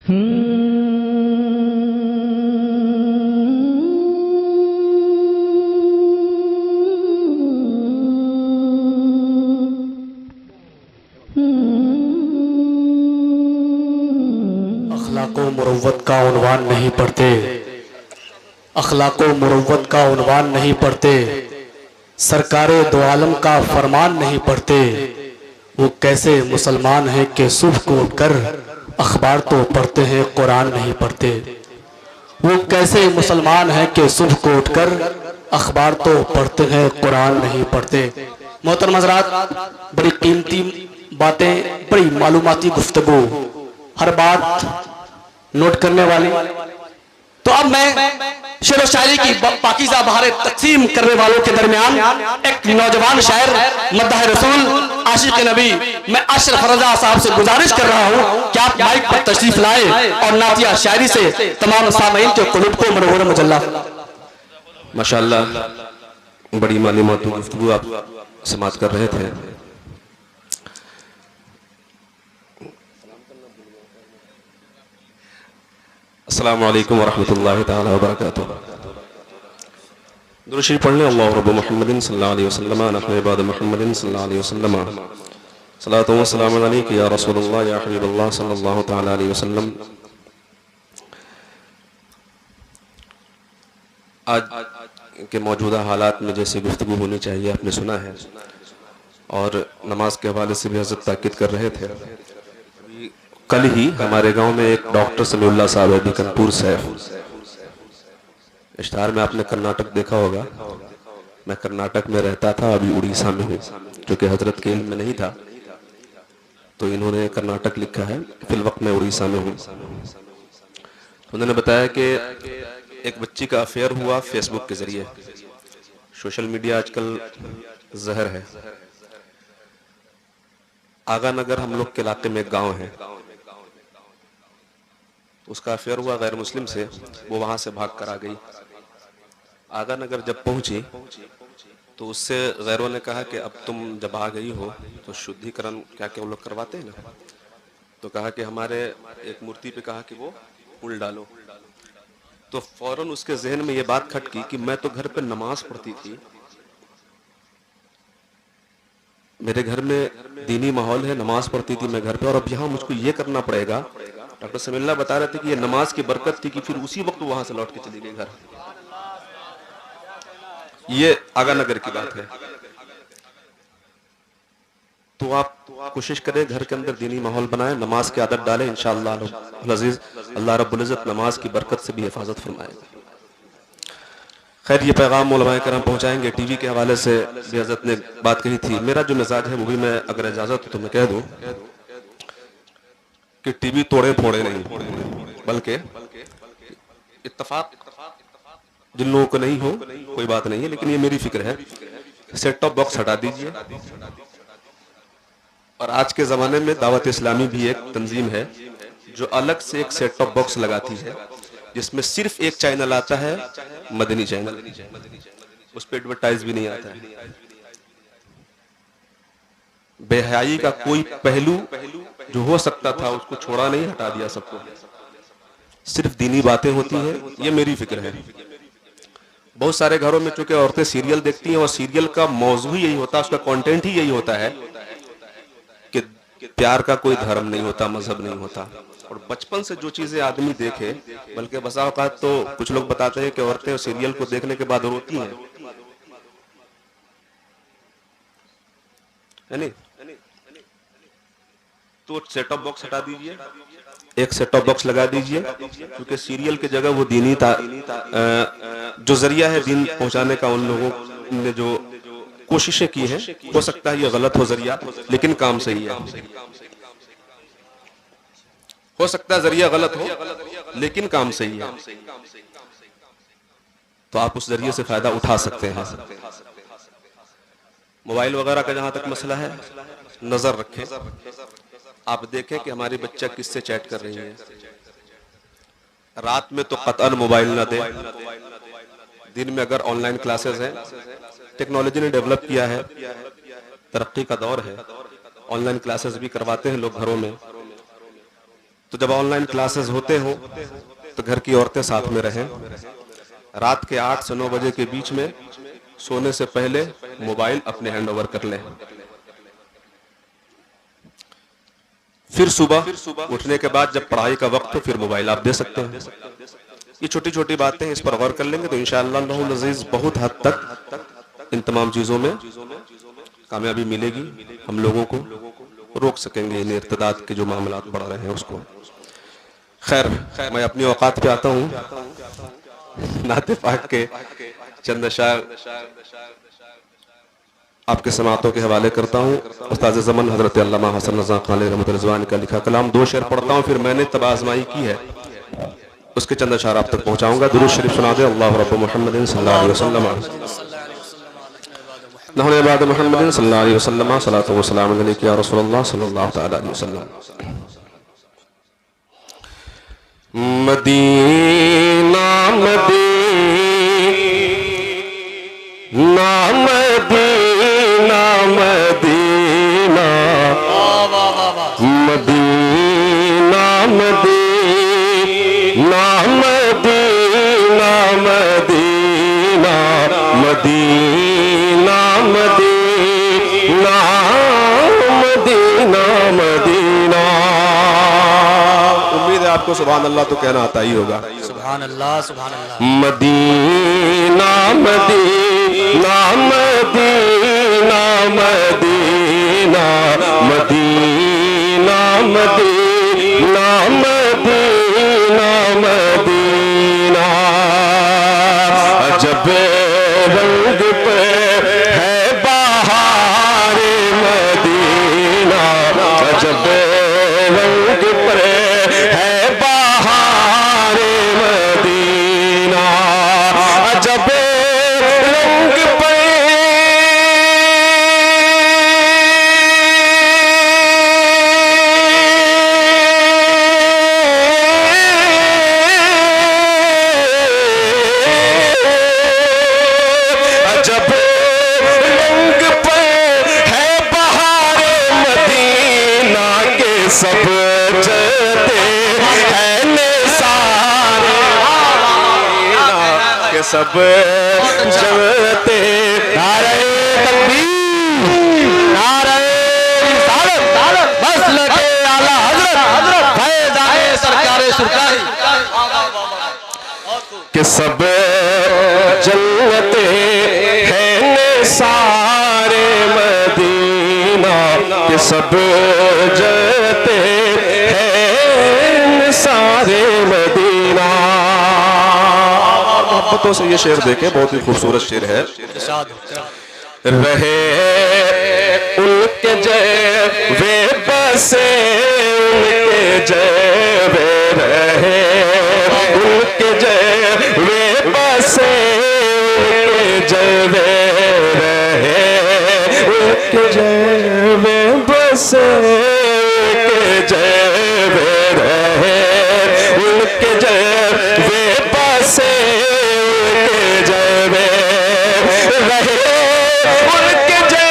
अखलाको मुरव्वत का उन्वान नहीं पढ़ते, अखलाको मुरव्वत का उन्वान नहीं पढ़ते, सरकारे दो आलम का फरमान नहीं पढ़ते। वो कैसे मुसलमान हैं कि सुबह को उठकर अखबार तो पढ़ते हैं, कुरान नहीं पढ़ते। वो कैसे मुसलमान हैं कि सुबह को उठकर अखबार तो पढ़ते हैं, कुरान नहीं पढ़ते। मोहतरम हज़रात, बड़ी कीमती बातें, बड़ी मालूमाती गुफ्तगू, हर बात नोट करने वाली। तो अब मैं शेर व शायरी की पाकीज़ा बहारें तकसीम करने वालों के दरमियान एक नौजवान शायर, मद्दाह रसूल, आशिक नबी, मैं अशरफ रज़ा साहब से गुजारिश कर रहा हूं कि आप माइक पर तशरीफ लाएं और नातिया शायरी से तमाम सामईन के कुलूब को मनव्वर मुजल्ला। माशाअल्लाह, बड़ी मालूमाती गुफ्तगू आप समाअत कर रहे थे। अस्सलामु अलैकुम वरहमतुल्लाहि तआला वबरकातुहू। दुरूद शरीफ पढ़ लें। अल्लाहु रब्बु मुहम्मदिन सल्लल्लाहु अलैहि वसल्लम नहनु इबाद मुहम्मदिन सल्लल्लाहु अलैहि वसल्लम सलातु व सलामु अलैका या रसूलल्लाह या हबीबल्लाह सल्लल्लाहु तआला अलैहि वसल्लम। आज के मौजूदा हालात में जैसे गुफ्तगू होनी चाहिए आपने सुना है, और नमाज के हवाले से भी हज़रत ताकीद कर रहे थे। कल ही हमारे गांव में एक डॉक्टर समीउल्लाह साहब है, बीकानपुर सैफ। इश्तार में आपने कर्नाटक देखा होगा। मैं कर्नाटक में रहता था, अभी उड़ीसा में हूँ, जो कि हजरत के इल्म में नहीं था, तो इन्होंने कर्नाटक लिखा है, फिल वक्त मैं उड़ीसा में हूँ। उन्होंने बताया कि एक बच्ची का अफेयर हुआ फेसबुक के जरिए। सोशल मीडिया आजकल जहर है। आगा नगर हम लोग के इलाके में एक गाँव है, उसका अफेयर हुआ गैर मुस्लिम से। वो वहां से भाग कर आ गई। आगा नगर जब पहुंची तो उससे गैरों ने कहा कि अब तुम जब आ गई हो तो शुद्धिकरण क्या क्या वो लोग करवाते हैं ना, तो कहा कि हमारे एक मूर्ति पे कहा कि वो फूल डालो। तो फौरन उसके जहन में ये बात खटकी कि मैं तो घर पे नमाज पढ़ती थी, मेरे घर में दीनी माहौल है, नमाज पढ़ती थी मैं घर पे, और अब यहाँ मुझको ये करना पड़ेगा। डॉक्टर समीउल्लाह बता रहे थे कि ये नमाज की बरकत थी कि फिर उसी वक्त वहां से लौट के चली गई घर। ये आगा नगर की बात है। तो आप कोशिश करें घर के अंदर दीनी माहौल बनाएं, नमाज की आदत डालें, इंशाअल्लाह अज़ीज़ अल्लाह रब्बुल इज़्ज़त नमाज की बरकत से भी हिफाजत फरमाएगा। खैर, ये पैगाम उलमाए करम पहुंचाएंगे। टीवी के हवाले से भी हज़रत ने बात कही थी। मेरा जो मिजाज है वो भी, मैं अगर इजाजत हो तो मैं कह दूं कि टीवी तोड़े फोड़े नहीं, बल्कि इत्तफाक जिन लोगों को नहीं हो कोई बात नहीं है, लेकिन ये मेरी फिक्र है, सेट टॉप बॉक्स हटा दीजिए। और आज के जमाने में दावत इस्लामी भी एक तंजीम है जो अलग से एक सेट टॉप बॉक्स लगाती है, जिसमें सिर्फ एक चैनल आता है, मदनी चैनल। उस पर एडवर्टाइज भी नहीं आता है। बेहयाई का कोई पहलू जो हो सकता था उसको छोड़ा नहीं, हटा दिया सबको। सिर्फ दीनी बातें होती हैं, ये मेरी फिक्र है। बहुत सारे घरों में चूंकि औरतें सीरियल देखती हैं और सीरियल का मौजू ही यही होता है, उसका कंटेंट ही यही होता है कि प्यार का कोई धर्म नहीं होता, मजहब नहीं होता। और बचपन से जो चीजें आदमी देखे, बल्कि बसा औकात तो कुछ लोग बताते हैं कि औरतें सीरियल को देखने के बाद रोती हैं, है नहीं? तो सेट टॉप बॉक्स हटा दीजिए, एक सेट टॉप बॉक्स लगा दीजिए, क्योंकि सीरियल की जगह वो दीनी जो जरिया है दीन पहुंचाने का, उन लोगों ने जो कोशिशें की है, हो सकता है ये गलत हो जरिया, लेकिन काम सही है। हो सकता है जरिया गलत हो लेकिन काम सही है, तो आप उस जरिए से फायदा उठा सकते हैं। मोबाइल वगैरह का जहां तक मसला है, नजर रखें। आप देखें कि हमारी बच्चा किससे चैट कर रही है। रात में तो कतअन मोबाइल ना दे। दिन में अगर ऑनलाइन क्लासेस हैं, टेक्नोलॉजी ने डेवलप किया है, तरक्की का दौर है, ऑनलाइन क्लासेस भी करवाते हैं लोग घरों में। तो जब ऑनलाइन क्लासेस होते हो तो घर की औरतें साथ में रहें। रात के 8 से 9 बजे के बीच में सोने से पहले मोबाइल अपने हैंड ओवर कर लें। फिर सुबह उठने के बाद जब पढ़ाई का वक्त हो फिर मोबाइल आप दे सकते हैं। ये छोटी छोटी बातें, इस पर गौर कर लेंगे तो इंशाअल्लाह अज़ीज़ बहुत हद तक इन तमाम चीजों में कामयाबी मिलेगी। हम लोगों को रोक सकेंगे इन इर्तिदाद के जो मामलात बढ़ रहे हैं उसको। खैर, मैं अपनी औकात पे आता हूँ। नाते पाक के चंद अशार आपके समातों के हवाले करता हूँ। उस्ताद ज़मान हज़रत अल्लामा हसन रज़ा खान रहमत रिज़वान का लिखा कलाम 2 शेर पढ़ता हूँ, फिर मैंने तब आज़माई की है उसके चंद अशार आप तक पहुँचाऊँगा। दुरूद शरीफ सुना दे। अल्लाह रब्ब मुहम्मद सल्लल्लाहु अलैहि वसल्लम नहनु इबाद मुहम्मद सल्लल्लाहु अलैहि वसल्लम सलातु व सलाम अलैका या रसूलल्लाह सल्लल्लाहु तआला अलैहि वसल्लम। Medina Medina Medina Medina Medina Medina Medina Medina Medina Medina Medina. उम्मीद है आपको सुभान अल्लाह तो कहना आता ही होगा। सुभान अल्लाह, सुभान अल्लाह। Medina Medina Medina Medina Medina Medina Medina Medina. अजब रंग पे है बहार मदीना, अजब रंग पे है बहार मदीना, अजब रंग पे अजब रंग पे है बहार मदीना के सब जते हैं निसारे के सब जते। नारे तकबीर, नारे रिसालत, बस लगे आला हज़रत फैज़ाने सरकारे सुरकारी के सब जन्नते हैं निसारे मदीना के सब जन्नते हैं निसारे मदीना। मोहब्बतों से ये शेर देखे, बहुत ही खूबसूरत शेर है। रहे उनके जय वे बसे उनके जय वे रहे उनके जय वे बसे उनके जय वे रहे उनके जय वे बसे उनके जय वे रहे उनके जय वे बसे उनके जय वे रहे उनके जय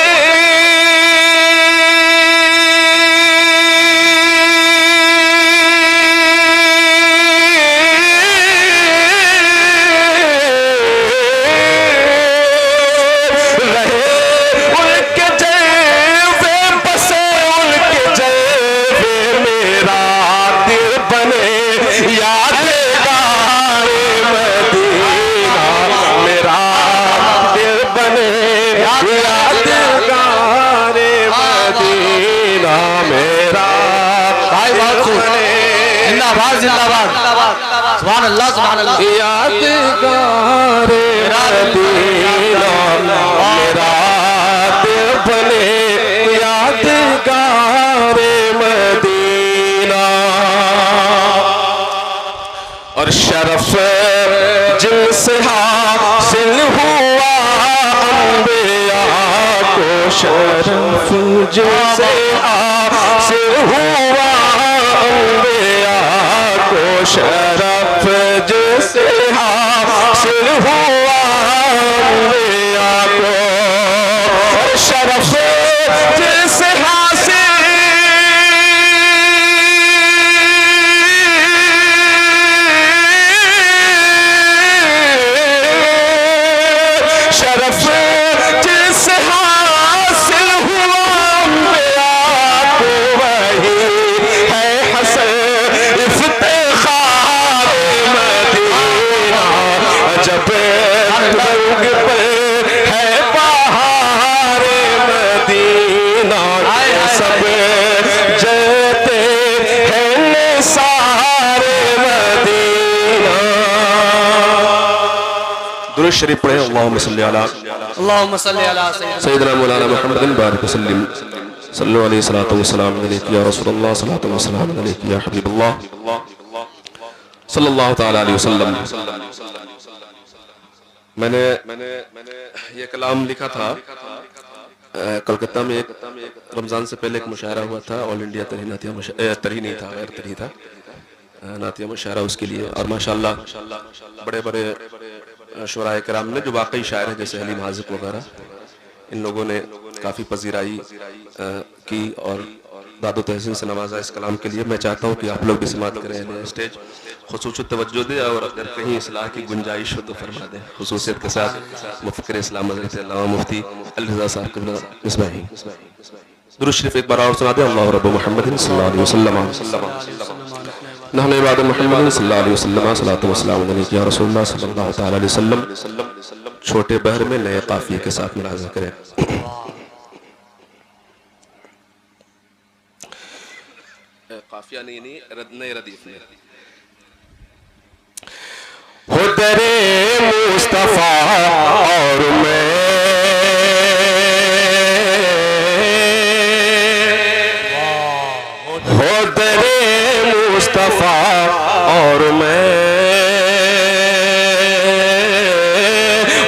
सुभान अल्लाह, सुभान अल्लाह। यादगार मदीना मेरा दिल बने यादगार मदीना। और शरफ जिनसे हासिल हुआ अंबिया को, शरफ जिनसे हासिल हुआ अंबिया को, शरफ जिसे हासिल हुआ अंबिया को, शरफ जिसे हासिल दुरूद शरीफ पढ़ें। अल्लाहुम्मा सल्ली अला अल्लाहुम्मा सल्ली अला सय्यिदना मौलाना मुहम्मदिन बारिक वसल्लिम सल्लल्लाहु अलैहि सलातो वस्सलाम अलैका या रसूलल्लाह सलातो वस्सलाम अलैका या हबीबल्लाह सल्लल्लाहु तआला अलैहि वसल्लम। मैंने ये कलाम लिखा था कलकत्ता में। एक रमज़ान से पहले एक मुशायरा हुआ था, ऑल इंडिया तरी नातिया तरी नहीं था, गैर तरी था, नातिया मुशायरा उसके लिए। और माशाल्लाह बड़े बड़े शुराए कराम ने जो वाकई शायर हैं, जैसे हलीम हाजिक वगैरह, इन लोगों ने काफ़ी पजीराई की और दादो तहसीन से नवाजा इस कलाम के लिए। मैं चाहता हूँ कि आप लोग भी समात करें, स्टेज खुसूस तवज्जो दे और अगर कहीं इस्लाह की गुंजाइश हो तो फरमा दें। खुसूसियत के साथ मुफ़क्किर इस्लाम हज़रत अल्लामा मुफ्ती अली रज़ा साहब के इस्माही दुरूद शरीफ एक बार और सुना दें। अल्लाहु रब्बु मुहम्मदिन सल्लल्लाहु अलैहि वसल्लम नहनु इबादु मुहम्मदिन सल्लल्लाहु अलैहि वसल्लम सलातो वस्सलामु अलैका या रसूलल्लाह सल्लल्लाहु तआला अलैहि वसल्लम। छोटे बहर में नए काफिये के साथ मुलाज़ा करें। काफिया नहीं नए रदीफ में हो दरे मुस्तफा और मैं हो दरे मुस्तफा और मैं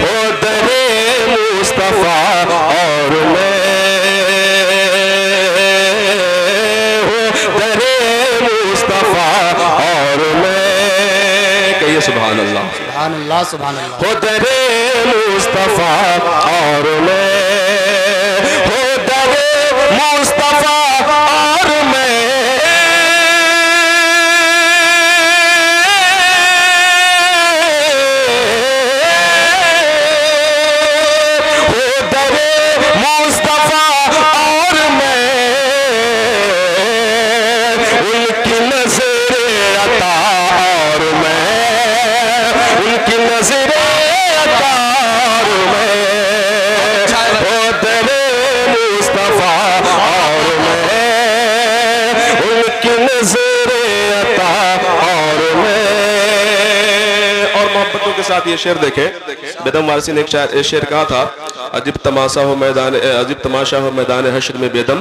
हो दरे मुस्तफा और मैं हो दरे मुस्तफा और मैं। कहिए सुभान अल्लाह सुभान अल्लाह सुभान अल्लाह। हो दरे मुस्तफा और मैं हो दरे मुस्तफा और मैं हो दरे मुस्तफा और मैं उनकी नज़र अता और मैं उनकी नज़र अता और मैं हो दरे मुस्तफा और मैं उनकी नज़र अता और मैं। और मोहब्बतों के साथ ये शेर देखें। बेदम वारसी ने एक शेर कहा था, अजीब तमाशा हो मैदान हश्र में बेदम।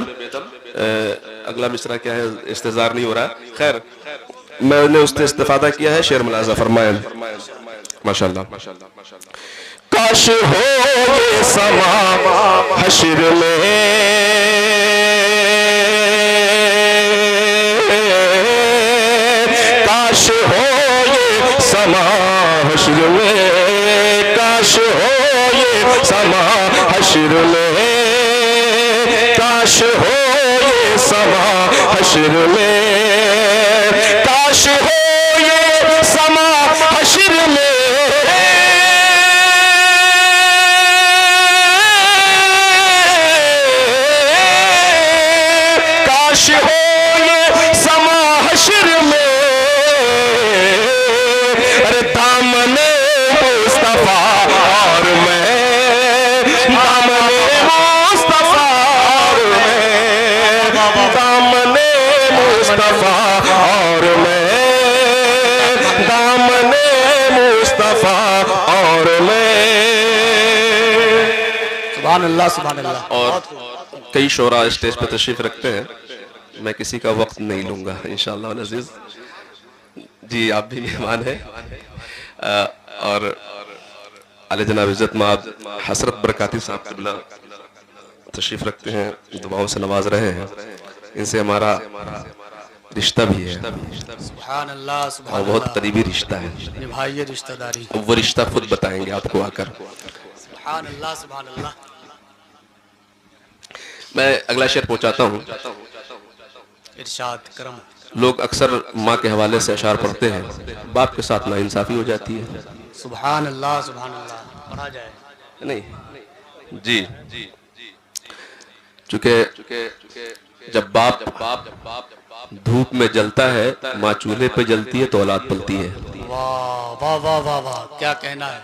अगला मिसरा क्या है, इस्तेजार नहीं हो रहा है। खैर मैंने उससे इस्तेफादा किया है, शेर मुलाजा फरमाएं। माशाल्लाह। काश हो ये समा हश्र में काश हो ये समा हश्र में काश हो ये समा हश्र में काश हो ये समा हश्र में काश हो ये समा हश्र में काश हो ये समा हश्र में अरे दामने मुस्तफा और मैं दामने मुस्तफा और मैं दामने मुस्तफा और मैं दामने मुस्तफा और मैं। सुभान अल्लाह सुभान अल्लाह। और कई शोरा स्टेज पे तशरीफ रखते हैं, मैं किसी का वक्त नहीं लूंगा इंशाअल्लाह अज़ीज़ जी। आप भी मेहमान हैं और आले जनाब इज़्ज़त माब हसरत बरकाती साहब क़िबला तशरीफ रखते हैं, दुआओं से नवाज रहे हैं। इनसे हमारा रिश्ता भी है सुभान अल्लाह और सुभान बहुत अल्लाह। करीबी रिश्ता है। निभाइए रिश्तेदारी। वो रिश्ता खुद बताएंगे आपको आकर। सुभान अल्लाह सुभान अल्लाह। मैं अगला शेर पहुंचाता हूँ। इरशाद करम। लोग अक्सर माँ के हवाले से अशार पढ़ते हैं, बाप के साथ नाइंसाफी हो जाती है। सुभान अल्लाह सुभान अल्लाह। पढ़ा जाए नहीं जी, चूंकि जब बाप धूप में जलता है, माँ चूल्हे पे जलती है तो औलाद पलती है। वाह वाह वाह वाह वाह, क्या कहना है।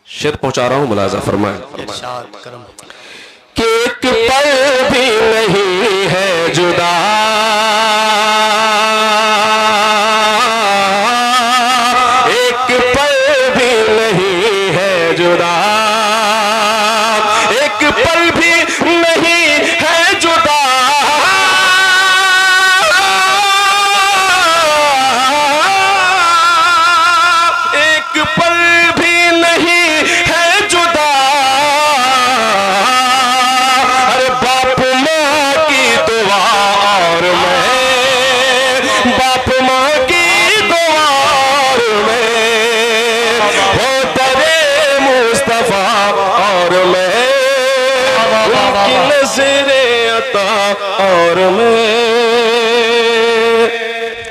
शेर पहुंचा रहा हूँ, मुलाजा फरमाएं। इरशाद करम। कि एक पल भी नहीं है जुदा एक पल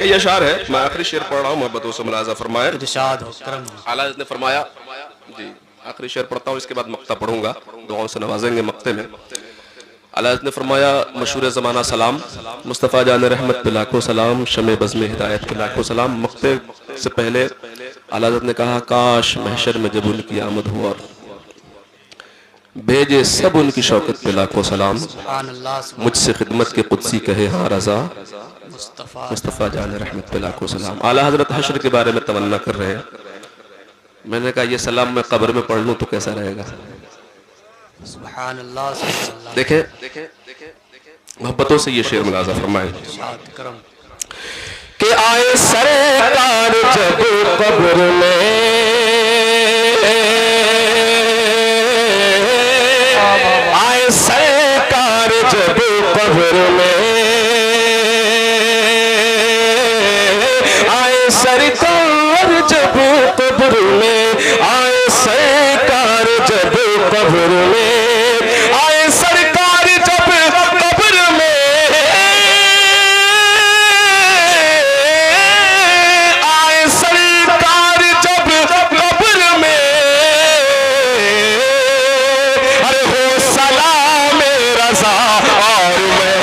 ये अशार है, मैं आखिरी शेर पढ़ रहा हूँ, मोहब्बतों से मुलाजा फरमाए। इरशाद हो, करम हो। आला हज़रत ने फरमाया जी, आखिरी शेर पढ़ता हूँ, इसके बाद मक्ता पढ़ूंगा, दुआओं से नवाजेंगे मक्ते में। आला हज़रत ने फरमाया मशहूर ज़माना सलाम, मुस्तफ़ा जान रहमत पे लाखों सलाम, शमे बज़्म हिदायत पे लाखों सलाम। मक्ते से पहले आला हज़रत ने कहा काश महशर में जब उनकी आमद हो और भेजे सब उनकी शौकत पे लाखों सलाम, सुभान अल्लाह, सुभान मुझसे खिदमत के कुदसी कहे हाँ रज़ा, मुस्तफ़ा। मुस्तफ़ा जान रहमत पे लाखों सलाम। आला हज़रत हश्र के बारे में तमन्ना कर रहे हैं। मैंने कहा ये सलाम मैं कब्र में पढ़ लूँ तो कैसा रहेगा? सुभान अल्लाह, सुभान अल्लाह। देखे मोहब्बतों से ये शेर मुलाजा फरमाए इरशाद, करम। कि आए सरकार जब कब्र में, आए सरकार जब कब्र में, आए सरकार जब कब्र में, आए सरकार जब कब्र में, आए सरकार जब कब्र में, आए सरकार जब कब्र में, अरे हो सलाम रज़ा और मैं,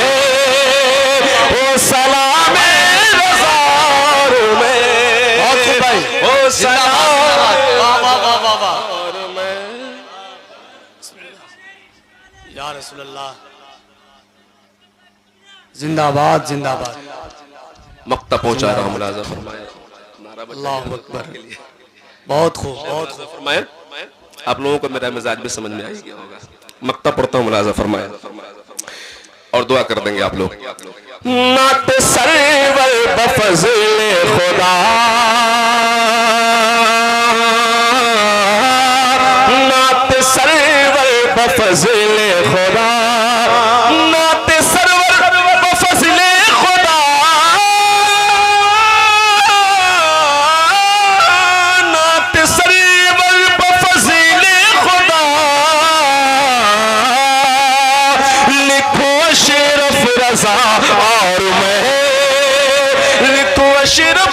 हो सलाम रज़ा और मैं, हो सलाम वाह वाह वाह वाह वाह। और मैं। या रसूल अल्लाह, जिंदाबाद जिंदाबाद। मक्ता पहुंचा रहा हूं, मुलाजा फरमाए। अल्लाहु अकबर। बहुत खूब, बहुत खूब। फरमाए आप लोगों को मेरा मिजाज भी समझ में आ गया होगा। मक्ता पढ़ता हूँ, मुलाजा फरमाए और दुआ कर देंगे आप लोग। नात सरवर बफज़्ल खुदा, नात सरवर बफज़्ल खुदा, नात सरवर बफज़्ल खुदा, नात सरवर बफज़्ल खुदा, लिखो अशरफ रज़ा और मैं, लिखो अशरफ